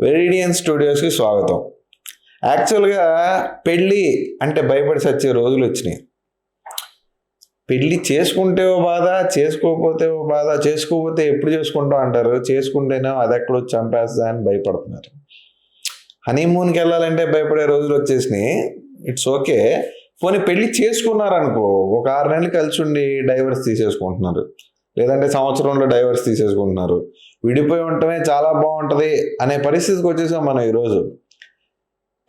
వెరిడియన్ స్టూడియోస్కి స్వాగతం. యాక్చువల్గా పెళ్ళి అంటే భయపడి సచ్చే రోజులు వచ్చినాయి. పెళ్ళి చేసుకుంటే ఓ బాధ, చేసుకోకపోతే ఓ బాధ. చేసుకోకపోతే ఎప్పుడు చేసుకుంటాం అంటారు, చేసుకుంటేనే అది ఎక్కడో చంపేస్తా అని భయపడుతున్నారు. హనీమూన్కి వెళ్ళాలంటే భయపడే రోజులు వచ్చేసినాయి. It's okay. పోనీ పెళ్ళి చేసుకున్నారనుకో, ఒక 6 నెలలు కలిసి ఉండి డైవర్స్ తీసేసుకుంటున్నారు, లేదంటే సంవత్సరంలో డైవర్స్ తీసేసుకుంటున్నారు. విడిపోయి ఉండటమే చాలా బాగుంటుంది అనే పరిస్థితికి వచ్చేసాం మనం ఈరోజు.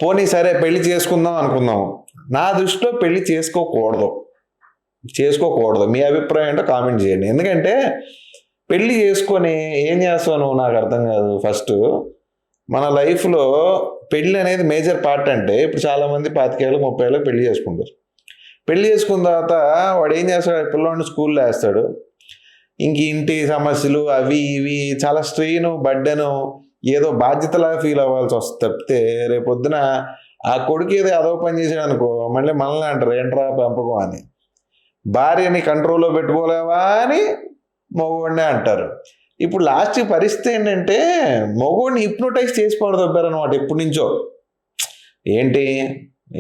పోనీ సరే పెళ్లి చేసుకుందాం అనుకుందాం. నా దృష్టిలో పెళ్లి చేసుకోకూడదు. మీ అభిప్రాయం ఏంటో కామెంట్ చేయండి. ఎందుకంటే పెళ్లి చేసుకొని ఏం చేస్తావు నువ్వు, నాకు అర్థం కాదు. ఫస్ట్ మన లైఫ్లో పెళ్ళి అనేది మేజర్ పార్ట్. అంటే ఇప్పుడు చాలామంది 25 ఏళ్ళకి 30 ఏళ్ళకి పెళ్లి చేసుకుంటారు. పెళ్లి చేసుకున్న తర్వాత వాడు ఏం చేస్తాడు, పిల్లవాడిని స్కూల్లో వేస్తాడు. ఇంక ఇంటి సమస్యలు అవి ఇవి చాలా స్ట్రెయిన్ బర్డెను, ఏదో బాధ్యతలా ఫీల్ అవ్వాల్సి వస్తుంది తప్పితే రేపొద్దున ఆ కొడుకు ఏదో అదవ పని చేసాడు అనుకో, మళ్ళీ మనల్ని అంటారు ఏంట్రా పెంపకం అని. భార్యని కంట్రోల్లో పెట్టుకోలేవా అని మగవాడినే అంటారు. ఇప్పుడు లాస్ట్ పరిస్థితి ఏంటంటే మగవాడిని హిప్నోటైజ్ చేసి పడదొబ్బారనమాట ఎప్పటి నుంచో. ఏంటి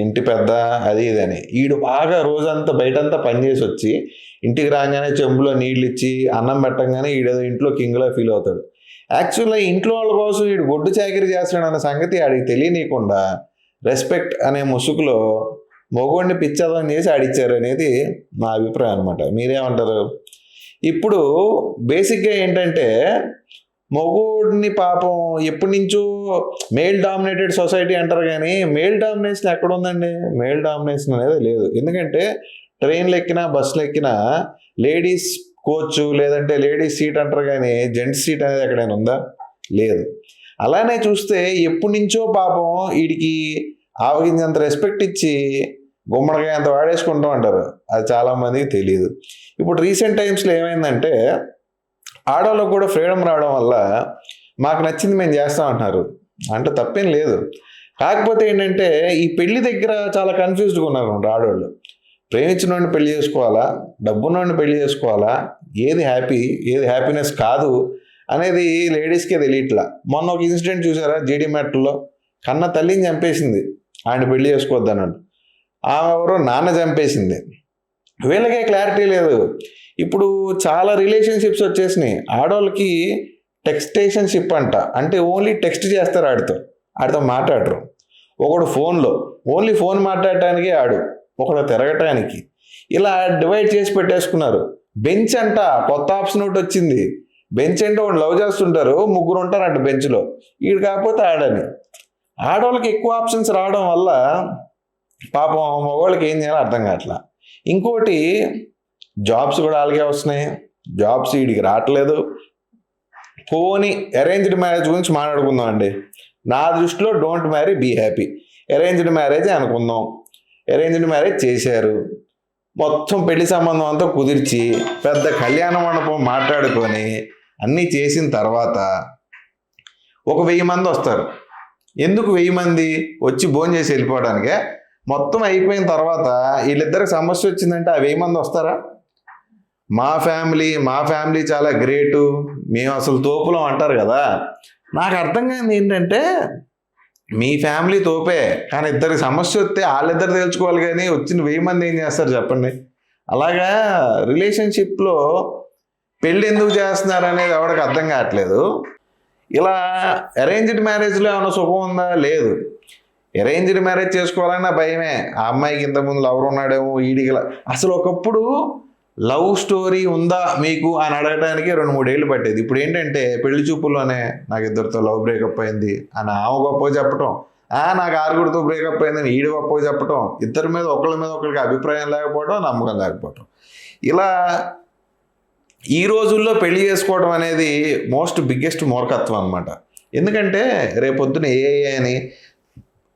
ఇంటి పెద్ద అది ఇదని. ఈడు బాగా రోజంతా బయటంతా పనిచేసి వచ్చి ఇంటికి రాగానే చెంబులో నీళ్ళు ఇచ్చి అన్నం పెట్టంగానే ఈడేదో ఇంట్లో కింగ్లా ఫీల్ అవుతాడు. యాక్చువల్గా ఇంట్లో వాళ్ళ కోసం వీడు గొడ్డు చాకరీ చేస్తున్నాడు అన్న సంగతి ఆడికి తెలియనీయకుండా రెస్పెక్ట్ అనే ముసుగులో మగవాడిని పిచ్చదం చేసి ఆడిచ్చారు అనేది నా అభిప్రాయం అనమాట. మీరేమంటారు? ఇప్పుడు బేసిక్గా ఏంటంటే మగోడిని పాపం ఎప్పటి నుంచో మేల్ డామినేటెడ్ సొసైటీ అంటారు, కానీ మేల్ డామినేషన్ ఎక్కడ ఉందండి? మేల్ డామినేషన్ అనేది లేదు. ఎందుకంటే ట్రైన్లు ఎక్కినా బస్సులు ఎక్కినా లేడీస్ కోచ్ లేదంటే లేడీస్ సీట్ అంటారు, కానీ జెంట్స్ సీట్ అనేది ఎక్కడైనా ఉందా? లేదు. అలానే చూస్తే ఎప్పటి నుంచో పాపం వీడికి ఆవగించేంత రెస్పెక్ట్ ఇచ్చి గుమ్మడికాయ అంత వాడేసుకుంటాం అంటారు. అది చాలామందికి తెలియదు. ఇప్పుడు రీసెంట్ టైమ్స్లో ఏమైందంటే ఆడవాళ్ళకు కూడా ఫ్రీడమ్ రావడం వల్ల మాకు నచ్చింది మేము చేస్తాం అంటున్నారు. అంటే తప్పేం లేదు. కాకపోతే ఏంటంటే ఈ పెళ్లి దగ్గర చాలా కన్ఫ్యూజ్డ్గా ఉన్నారు ఆడవాళ్ళు. ప్రేమించినోడిని పెళ్లి చేసుకోవాలా, డబ్బున్నోడిని పెళ్లి చేసుకోవాలా, ఏది హ్యాపీ ఏది హ్యాపీనెస్ కాదు అనేది లేడీస్కే తెలియట్లా. మొన్న ఒక ఇన్సిడెంట్ చూసారా, జీడీ మ్యాట్లో కన్న తల్లిని చంపేసింది ఆయన పెళ్లి చేసుకోవద్దు అన్నాడు. ఆమె ఎవరో నాన్న చంపేసింది. వీళ్ళకే క్లారిటీ లేదు. ఇప్పుడు చాలా రిలేషన్షిప్స్ వచ్చేసినాయి. ఆడవాళ్ళకి టెక్స్టేషన్షిప్ అంట, అంటే ఓన్లీ టెక్స్ట్ చేస్తారు, ఆడితో మాట్లాడరు. ఒకడు ఫోన్లో ఓన్లీ ఫోన్ మాట్లాడటానికి, ఒకడు తిరగటానికి, ఇలా డివైడ్ చేసి పెట్టేసుకున్నారు. బెంచ్ అంట కొత్త ఆప్షన్ ఒకటి వచ్చింది. బెంచ్ అంటే ఒకడు లవ్ చేస్తుంటారు, 3 ఉంటారంట బెంచ్లో, వీడు కాకపోతే ఆడని. ఆడవాళ్ళకి ఎక్కువ ఆప్షన్స్ రావడం వల్ల పాపం మగవాళ్ళకి ఏం చేయాలో అర్థం కావట్లా. ఇంకోటి జాబ్స్ కూడా అలాగే వస్తున్నాయి. జాబ్స్ వీడికి రావట్లేదు. పోనీ అరేంజ్డ్ మ్యారేజ్ గురించి మాట్లాడుకుందాం అండి. నా దృష్టిలో don't marry be happy. Arranged marriage అనుకుందాం. అరేంజ్డ్ మ్యారేజ్ చేశారు, మొత్తం పెళ్లి సంబంధం అంతా కుదిర్చి పెద్ద కళ్యాణ మండపం మాట్లాడుకొని అన్నీ చేసిన తర్వాత ఒక 1000 మంది వస్తారు. ఎందుకు 1000 మంది వచ్చి భోజనం చేసి వెళ్ళిపోవడానికే? మొత్తం అయిపోయిన తర్వాత వీళ్ళిద్దరికి సమస్య వచ్చిందంటే ఆ 1000 మంది వస్తారా? మా ఫ్యామిలీ చాలా గ్రేటు, మేము అసలు తోపులం అంటారు కదా. నాకు అర్థం కాదు ఏంటంటే మీ ఫ్యామిలీ తోపే, కానీ ఇద్దరికి సమస్య వస్తే వాళ్ళిద్దరు తెలుసుకోవాలి, కానీ వచ్చిన 1000 మంది ఏం చేస్తారు చెప్పండి? అలాగా రిలేషన్షిప్లో పెళ్ళి ఎందుకు చేస్తున్నారు అనేది ఎవరికి అర్థం కావట్లేదు. ఇలా అరేంజ్డ్ మ్యారేజ్లో ఏమైనా సుఖం ఉందా? లేదు. అరేంజ్డ్ మ్యారేజ్ చేసుకోవాలన్నా భయమే. ఆ అమ్మాయికి ఇంతకుముందు ఎవరు ఉన్నాడేమో, ఈడికి అసలు ఒకప్పుడు లవ్ స్టోరీ ఉందా మీకు అని అడగడానికి 2-3 ఏళ్ళు పట్టేది. ఇప్పుడు ఏంటంటే పెళ్లి చూపుల్లోనే నాకు ఇద్దరితో లవ్ బ్రేకప్ అయింది అని ఆమె గొప్ప చెప్పటం, నాకు 6గురితో బ్రేకప్ అయిందని ఈడు గొప్ప చెప్పటం, ఇద్దరి మీద ఒకరికి అభిప్రాయం లేకపోవడం, నమ్మకం లేకపోవడం. ఇలా ఈ రోజుల్లో పెళ్లి చేసుకోవడం అనేది బిగ్గెస్ట్ మూర్ఖత్వం అనమాట. ఎందుకంటే రేపొద్దున ఏఐ అని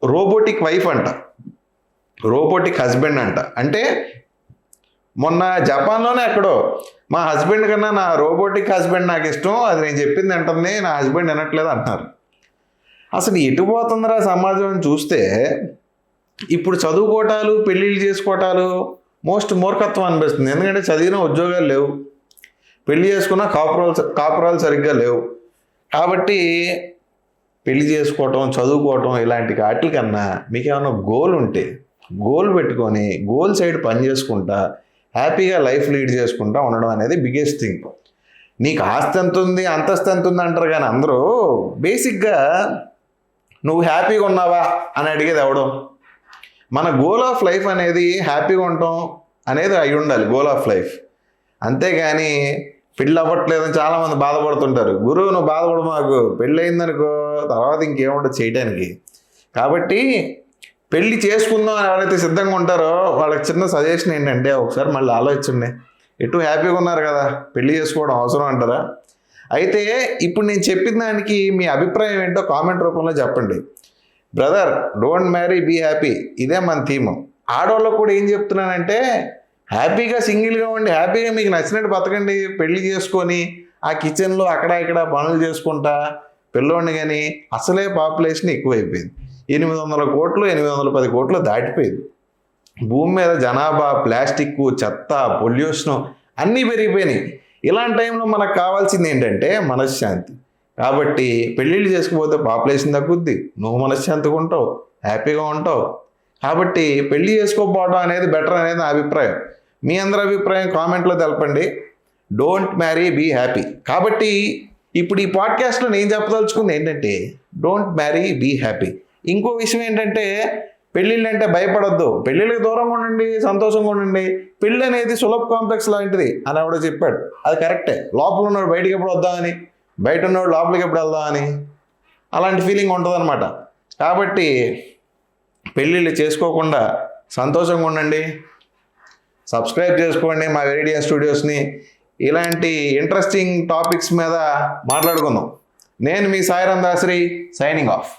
రోబోటిక్ వైఫ్ అంట, రోబోటిక్ హస్బెండ్ అంట. అంటే మొన్న జపాన్లోనే ఎక్కడో మా హస్బెండ్ కన్నా నా రోబోటిక్ హస్బెండ్ నాకు ఇష్టం, అది నేను చెప్పింది అంటుంది, నా హస్బెండ్ వినట్లేదు అంటున్నారు. అసలు ఎటు పోతుందిరా సమాజం అని చూస్తే ఇప్పుడు చదువుకోవటాలు పెళ్ళిళ్ళు చేసుకోవటాలు మూర్ఖత్వం అనిపిస్తుంది. ఎందుకంటే చదివిన ఉద్యోగాలు లేవు, పెళ్లి చేసుకున్న కాపురాలు సరిగ్గా లేవు. కాబట్టి పెళ్లి చేసుకోవటం, చదువుకోవటం ఇలాంటి వాటి కన్నా మీకు ఏమైనా గోల్ ఉంటే గోల్ పెట్టుకొని గోల్ సైడ్ పని చేసుకుంటా హ్యాపీగా లైఫ్ లీడ్ చేసుకుంటా ఉండడం అనేది బిగ్గెస్ట్ థింగ్. నీకు ఆస్తి ఎంత ఉంది, అంతస్తు ఎంత ఉంది అంటారు, కానీ అందరూ బేసిక్గా నువ్వు హ్యాపీగా ఉన్నావా అని అడిగేది ఎవడం. మన గోల్ ఆఫ్ లైఫ్ అనేది హ్యాపీగా ఉండటం అనేది అయి ఉండాలి గోల్ ఆఫ్ లైఫ్. అంతేగాని పెళ్ళి అవ్వట్లేదని చాలామంది బాధపడుతుంటారు. గురువు నువ్వు బాధపడు, మాకు పెళ్ళి అయిందనుకో తర్వాత ఇంకేముంటుంది చేయడానికి. కాబట్టి పెళ్ళి చేసుకుందాం అని ఎవరైతే సిద్ధంగా ఉంటారో వాళ్ళకి చిన్న సజెషన్ ఏంటంటే ఒకసారి మళ్ళీ ఆలోచించండి. ఎటు హ్యాపీగా ఉన్నారు కదా, పెళ్ళి చేసుకోవడం అవసరం అంటారా? అయితే ఇప్పుడు నేను చెప్పిన దానికి మీ అభిప్రాయం ఏంటో కామెంట్ రూపంలో చెప్పండి. Brother, don't marry, be happy, ఇదే మన థీము. ఆడవాళ్ళకు కూడా ఏం చెప్తున్నానంటే హ్యాపీగా సింగిల్గా ఉండి హ్యాపీగా మీకు నచ్చినట్టు బతకండి. పెళ్లి చేసుకొని ఆ కిచెన్లో అక్కడ ఇక్కడ పనులు చేసుకుంటా పిల్లోడిని. కానీ అసలే పాపులేషన్ ఎక్కువైపోయింది. 800 కోట్లు 810 కోట్లు దాటిపోయింది. భూమి మీద జనాభా, ప్లాస్టిక్, చెత్త, పొల్యూషన్ అన్నీ పెరిగిపోయినాయి. ఇలాంటి టైంలో మనకు కావాల్సింది ఏంటంటే మనశ్శాంతి. కాబట్టి పెళ్ళిళ్ళు చేసుకుపోతే పాపులేషన్ తగ్గుద్ది, నువ్వు మనశ్శాంతిగా ఉంటావు, హ్యాపీగా ఉంటావు. కాబట్టి పెళ్లి చేసుకోకపోవడం అనేది బెటర్ అనేది నా అభిప్రాయం. మీ అందరి అభిప్రాయం కామెంట్లో తెలపండి. Don't marry, be happy. కాబట్టి ఇప్పుడు ఈ పాడ్కాస్ట్లో నేను చెప్పదలుచుకుంది ఏంటంటే డోంట్ మ్యారీ, బీ హ్యాపీ. ఇంకో విషయం ఏంటంటే పెళ్ళిళ్ళు అంటే భయపడొద్దు, పెళ్ళిళ్ళకి దూరంగా ఉండండి, సంతోషంగా ఉండండి. పెళ్ళి అనేది సులభ కాంప్లెక్స్ లాంటిది అని ఆవిడ చెప్పాడు. అది కరెక్టే. లోపల ఉన్నాడు బయటికి ఎప్పుడు వద్దామని, బయట ఉన్నాడు లోపలికి ఎప్పుడు వెళ్దామని అలాంటి ఫీలింగ్ ఉంటుంది అనమాట. కాబట్టి పెళ్ళిళ్ళు చేసుకోకుండా సంతోషంగా ఉండండి. సబ్స్క్రైబ్ చేసుకోండి మా వెరైడియన్ స్టూడియోస్ని. ఇలాంటి ఇంట్రెస్టింగ్ టాపిక్స్ మీద మాట్లాడుకుందాం. నేను మీ సాయిరాం దాసరి, సైనింగ్ ఆఫ్.